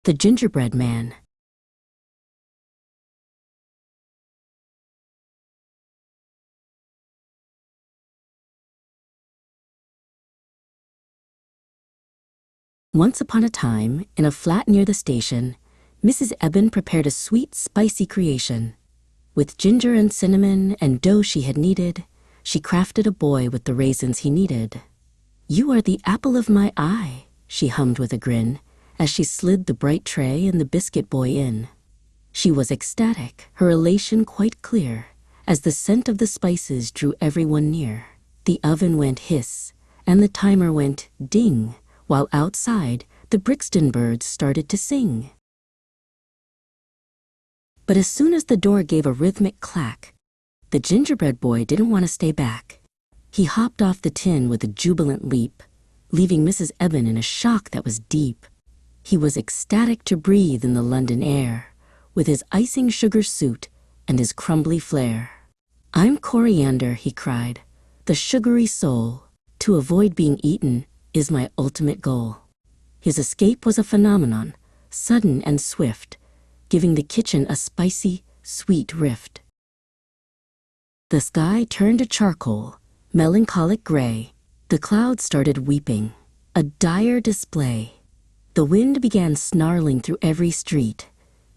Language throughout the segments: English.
The Gingerbread Man. Once upon a time, in a flat near the station, Mrs. Eben prepared a sweet, spicy creation. With ginger and cinnamon and dough she had kneaded, she crafted a boy with the raisins he needed. "You are the apple of my eye," she hummed with a grin, as she slid the bright tray and the biscuit boy in. She was ecstatic, her elation quite clear, as the scent of the spices drew everyone near. The oven went hiss, and the timer went ding, while outside, the Brixton birds started to sing. But as soon as the door gave a rhythmic clack, the gingerbread boy didn't want to stay back. He hopped off the tin with a jubilant leap, leaving Mrs. Eben in a shock that was deep. He was ecstatic to breathe in the London air, with his icing sugar suit and his crumbly flair. "I'm coriander," he cried, "the sugary soul. To avoid being eaten is my ultimate goal." His escape was a phenomenon, sudden and swift, giving the kitchen a spicy, sweet rift. The sky turned to charcoal, melancholic gray. The clouds started weeping, a dire display. The wind began snarling through every street,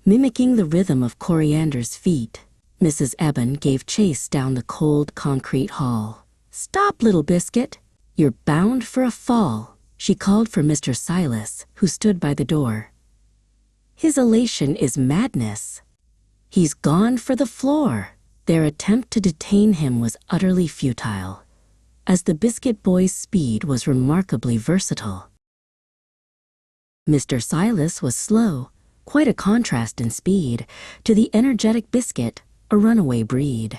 mimicking the rhythm of coriander's feet. Mrs. Eben gave chase down the cold concrete hall. "Stop, little biscuit! You're bound for a fall," she called for Mr. Silas, who stood by the door. His elation is madness. He's gone for the floor. Their attempt to detain him was utterly futile, as the biscuit boy's speed was remarkably versatile. Mr. Silas was slow, quite a contrast in speed, to the energetic biscuit, a runaway breed.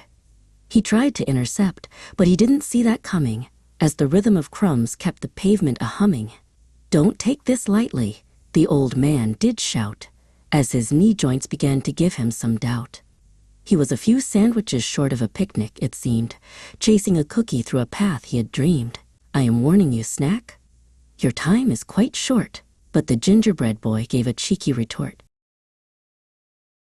He tried to intercept, but he didn't see that coming, as the rhythm of crumbs kept the pavement a-humming. "Don't take this lightly," the old man did shout, as his knee joints began to give him some doubt. He was a few sandwiches short of a picnic, it seemed, chasing a cookie through a path he had dreamed. "I am warning you, snack. Your time is quite short." But the gingerbread boy gave a cheeky retort.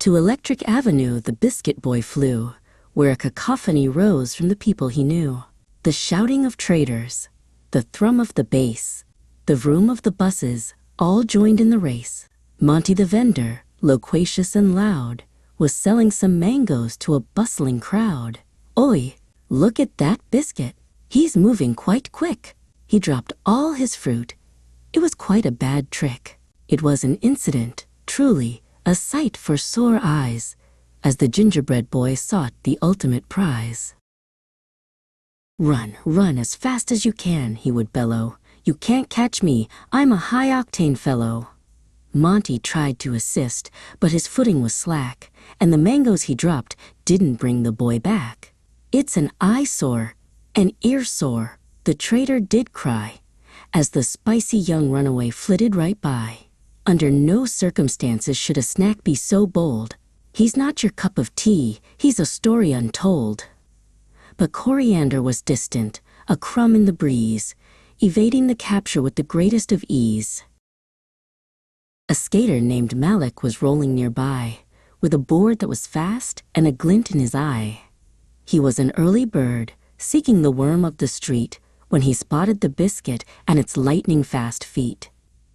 To Electric Avenue the biscuit boy flew, where a cacophony rose from the people he knew. The shouting of traders, the thrum of the bass, the vroom of the buses, all joined in the race. Monty the vendor, loquacious and loud, was selling some mangoes to a bustling crowd. "Oi, look at that biscuit. He's moving quite quick." He dropped all his fruit. It was quite a bad trick. It was an incident, truly, a sight for sore eyes, as the gingerbread boy sought the ultimate prize. "Run, run as fast as you can," he would bellow. "You can't catch me, I'm a high-octane fellow." Monty tried to assist, but his footing was slack, and the mangoes he dropped didn't bring the boy back. "It's an eyesore, an ear-sore," the trader did cry, as the spicy young runaway flitted right by. Under no circumstances should a snack be so bold. He's not your cup of tea, he's a story untold. But coriander was distant, a crumb in the breeze, evading the capture with the greatest of ease. A skater named Malik was rolling nearby, with a board that was fast and a glint in his eye. He was an early bird, seeking the worm of the street, when he spotted the biscuit and its lightning-fast feet.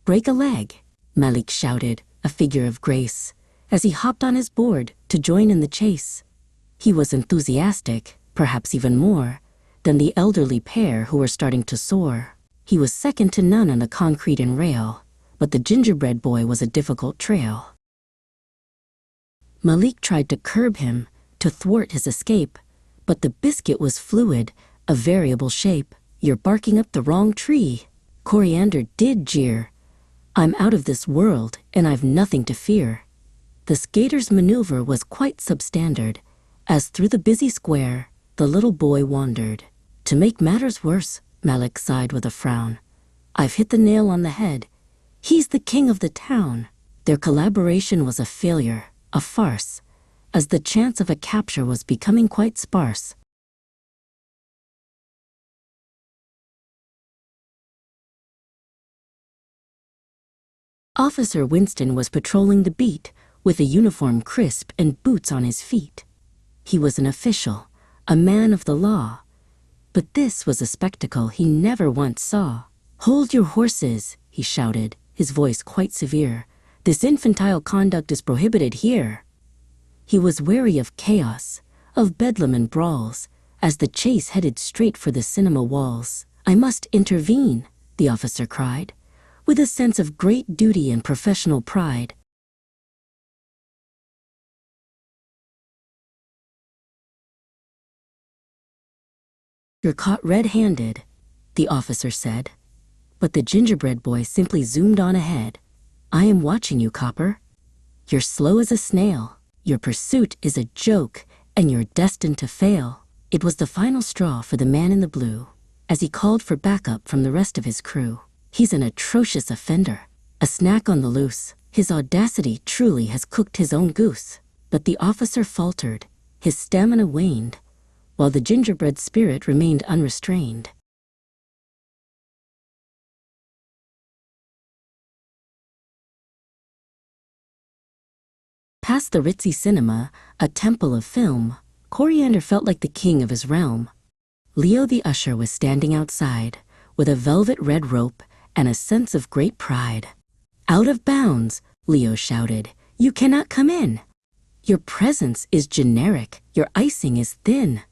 "Break a leg," Malik shouted, a figure of grace, as he hopped on his board to join in the chase. He was enthusiastic, perhaps even more, than the elderly pair who were starting to soar. He was second to none on the concrete and rail, but the gingerbread boy was a difficult trail. Malik tried to curb him, to thwart his escape, but the biscuit was fluid, a variable shape. "You're barking up the wrong tree," Coriander did jeer. "I'm out of this world, and I've nothing to fear." The skater's maneuver was quite substandard, as through the busy square, the little boy wandered. "To make matters worse," Malik sighed with a frown, "I've hit the nail on the head. He's the king of the town." Their collaboration was a failure, a farce, as the chance of a capture was becoming quite sparse. Officer Winston was patrolling the beat with a uniform crisp and boots on his feet. He was an official, a man of the law. But this was a spectacle he never once saw. "Hold your horses," he shouted, his voice quite severe. "This infantile conduct is prohibited here." He was wary of chaos, of bedlam and brawls, as the chase headed straight for the cinema walls. "I must intervene," the officer cried, with a sense of great duty and professional pride. "You're caught red-handed," the officer said. But the gingerbread boy simply zoomed on ahead. "I am watching you, copper. You're slow as a snail. Your pursuit is a joke, and you're destined to fail." It was the final straw for the man in the blue, as he called for backup from the rest of his crew. "He's an atrocious offender, a snack on the loose. His audacity truly has cooked his own goose." But the officer faltered, his stamina waned, while the gingerbread spirit remained unrestrained. Past the ritzy cinema, a temple of film, Coriander felt like the king of his realm. Leo the usher was standing outside, with a velvet red rope and a sense of great pride. "Out of bounds," Leo shouted. "You cannot come in. Your presence is generic, your icing is thin."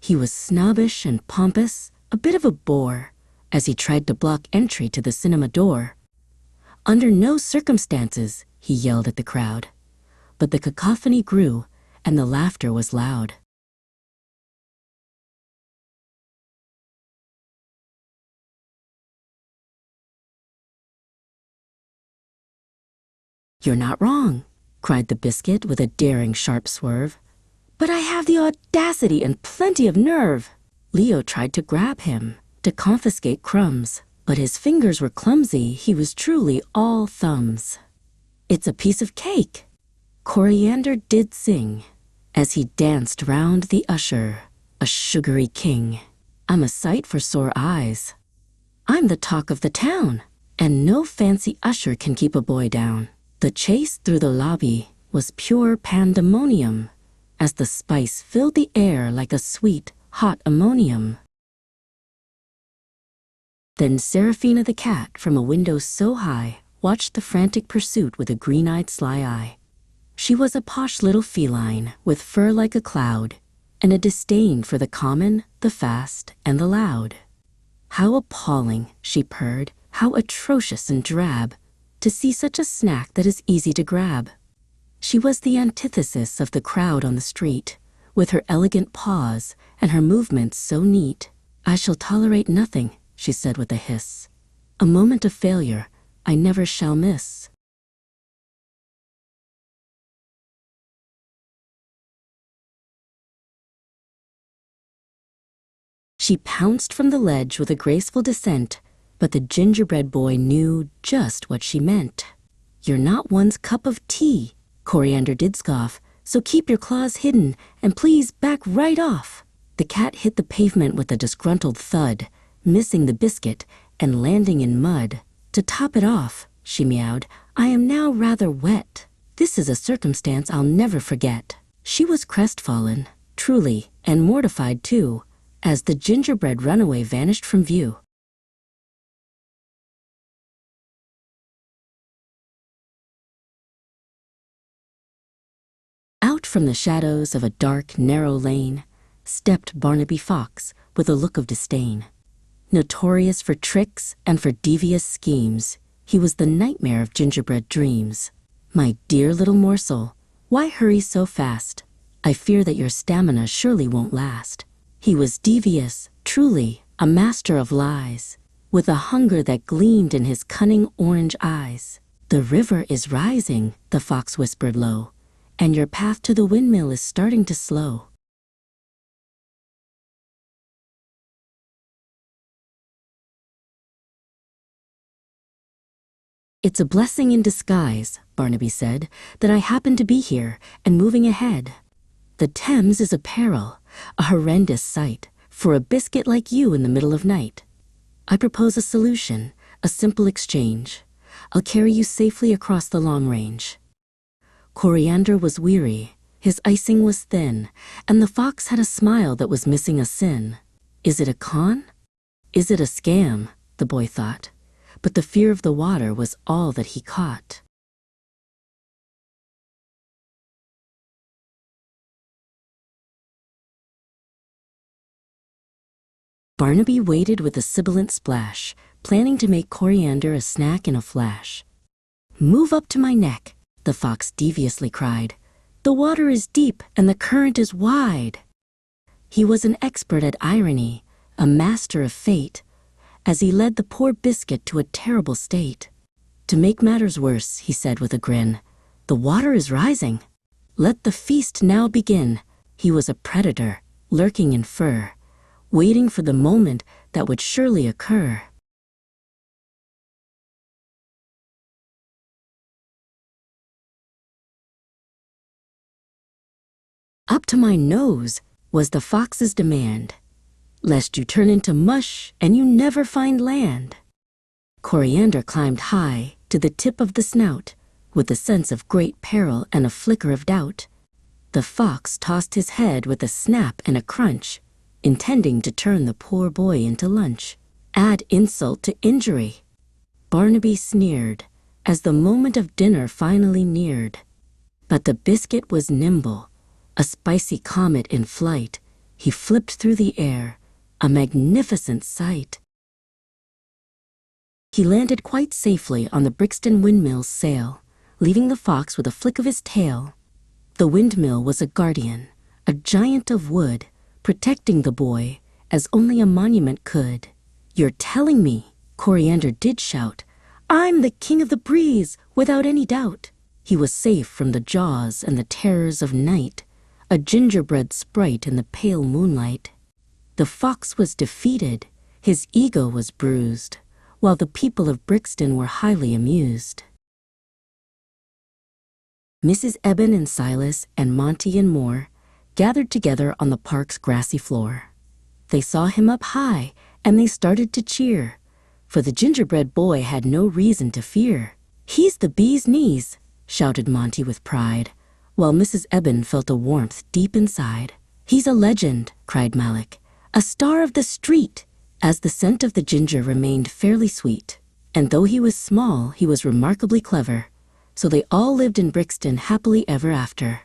He was snobbish and pompous, a bit of a bore, as he tried to block entry to the cinema door. "Under no circumstances," he yelled at the crowd. But the cacophony grew, and the laughter was loud. "You're not wrong," cried the biscuit with a daring sharp swerve. "But I have the audacity and plenty of nerve." Leo tried to grab him, to confiscate crumbs, but his fingers were clumsy, he was truly all thumbs. "It's a piece of cake," Coriander did sing, as he danced round the usher, a sugary king. "I'm a sight for sore eyes. I'm the talk of the town, and no fancy usher can keep a boy down." The chase through the lobby was pure pandemonium, as the spice filled the air like a sweet, hot ammonium. Then Seraphina the cat, from a window so high, watched the frantic pursuit with a green-eyed sly eye. She was a posh little feline, with fur like a cloud, and a disdain for the common, the fast, and the loud. "How appalling," she purred, "how atrocious and drab, to see such a snack that is easy to grab." She was the antithesis of the crowd on the street, with her elegant paws and her movements so neat. "I shall tolerate nothing," she said with a hiss. "A moment of failure I never shall miss." She pounced from the ledge with a graceful descent, but the gingerbread boy knew just what she meant. "You're not one's cup of tea," Coriander did scoff, "so keep your claws hidden and please back right off." The cat hit the pavement with a disgruntled thud, missing the biscuit and landing in mud. "To top it off," she meowed, "I am now rather wet. This is a circumstance I'll never forget." She was crestfallen, truly, and mortified too, as the gingerbread runaway vanished from view. Out from the shadows of a dark, narrow lane stepped Barnaby Fox with a look of disdain. Notorious for tricks and for devious schemes, he was the nightmare of gingerbread dreams. "My dear little morsel, why hurry so fast? I fear that your stamina surely won't last." He was devious, truly, a master of lies, with a hunger that gleamed in his cunning orange eyes. "The river is rising," the fox whispered low, "and your path to the windmill is starting to slow." "It's a blessing in disguise," Barnaby said, "that I happen to be here and moving ahead. The Thames is a peril, a horrendous sight, for a biscuit like you in the middle of night. I propose a solution, a simple exchange. I'll carry you safely across the long range." Coriander was weary, his icing was thin, and the fox had a smile that was missing a sin. Is it a con? Is it a scam? The boy thought. But the fear of the water was all that he caught. Barnaby waited with a sibilant splash, planning to make Coriander a snack in a flash. "Move up to my neck," the fox deviously cried. "The water is deep and the current is wide." He was an expert at irony, a master of fate, as he led the poor biscuit to a terrible state. "To make matters worse," he said with a grin, "the water is rising. Let the feast now begin." He was a predator, lurking in fur, waiting for the moment that would surely occur. "Up to my nose," was the fox's demand, "lest you turn into mush and you never find land." Coriander climbed high to the tip of the snout, with a sense of great peril and a flicker of doubt. The fox tossed his head with a snap and a crunch, intending to turn the poor boy into lunch. Add insult to injury. Barnaby sneered as the moment of dinner finally neared. But the biscuit was nimble, a spicy comet in flight. He flipped through the air, a magnificent sight. He landed quite safely on the Brixton windmill's sail, leaving the fox with a flick of his tail. The windmill was a guardian, a giant of wood, protecting the boy as only a monument could. "You're telling me," Coriander did shout, "I'm the king of the breeze, without any doubt." He was safe from the jaws and the terrors of night, a gingerbread sprite in the pale moonlight. The fox was defeated, his ego was bruised, while the people of Brixton were highly amused. Mrs. Eben and Silas and Monty and more gathered together on the park's grassy floor. They saw him up high, and they started to cheer, for the gingerbread boy had no reason to fear. "He's the bee's knees," shouted Monty with pride, while Mrs. Eben felt a warmth deep inside. "He's a legend," cried Malik, "a star of the street," as the scent of the ginger remained fairly sweet. And though he was small, he was remarkably clever, so they all lived in Brixton happily ever after.